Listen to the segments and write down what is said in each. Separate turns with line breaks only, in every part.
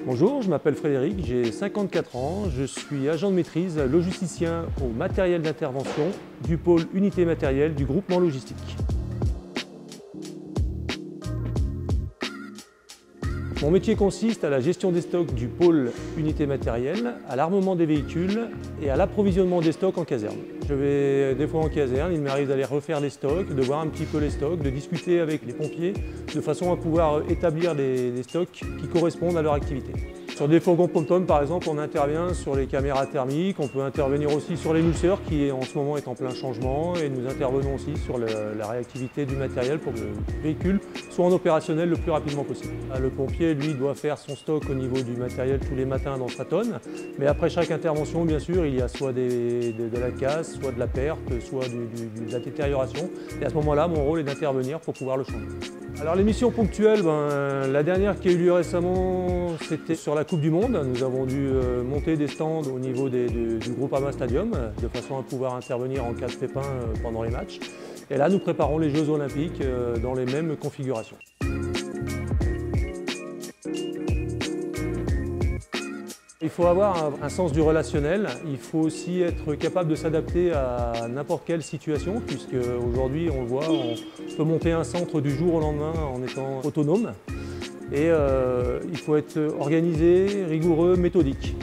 Bonjour, je m'appelle Frédéric, j'ai 54 ans, je suis agent de maîtrise logisticien au matériel d'intervention du pôle unité matérielle du groupement logistique. Mon métier consiste à la gestion des stocks du pôle unité matérielle, à l'armement des véhicules et à l'approvisionnement des stocks en caserne. Je vais des fois en caserne, il m'arrive d'aller refaire les stocks, de voir un petit peu les stocks, de discuter avec les pompiers de façon à pouvoir établir des stocks qui correspondent à leur activité. Sur des fourgons pom-pom par exemple, on intervient sur les caméras thermiques, on peut intervenir aussi sur l'émulseur qui en ce moment est en plein changement et nous intervenons aussi sur la réactivité du matériel pour que le véhicule soit en opérationnel le plus rapidement possible. Le pompier, lui, doit faire son stock au niveau du matériel tous les matins dans sa tonne, mais après chaque intervention, bien sûr, il y a soit de la casse, soit de la perte, soit de la détérioration. Et à ce moment-là, mon rôle est d'intervenir pour pouvoir le changer. Alors les missions ponctuelles, la dernière qui a eu lieu récemment, c'était sur la Coupe du Monde. Nous avons dû monter des stands au niveau du Groupama Stadium, de façon à pouvoir intervenir en cas de pépin pendant les matchs. Et là, nous préparons les Jeux Olympiques dans les mêmes configurations. Il faut avoir un sens du relationnel, il faut aussi être capable de s'adapter à n'importe quelle situation, puisque aujourd'hui, on le voit, on peut monter un centre du jour au lendemain en étant autonome. Et il faut être organisé, rigoureux, méthodique.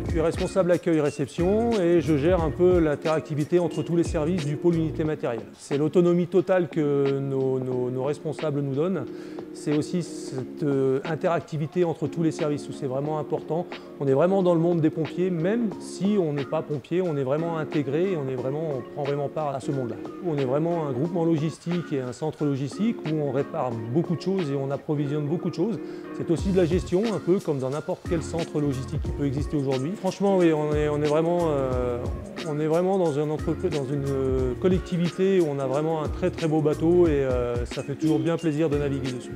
Je suis responsable accueil-réception et je gère un peu l'interactivité entre tous les services du pôle unité matérielle. C'est l'autonomie totale que nos responsables nous donnent. C'est aussi cette interactivité entre tous les services où c'est vraiment important. On est vraiment dans le monde des pompiers, même si on n'est pas pompier, on est vraiment intégré et on prend vraiment part à ce monde-là. On est vraiment un groupement logistique et un centre logistique où on répare beaucoup de choses et on approvisionne beaucoup de choses. C'est aussi de la gestion, un peu comme dans n'importe quel centre logistique qui peut exister aujourd'hui. Franchement, oui, on est vraiment dans une entreprise, dans une collectivité où on a vraiment un très très beau bateau et ça fait toujours bien plaisir de naviguer dessus.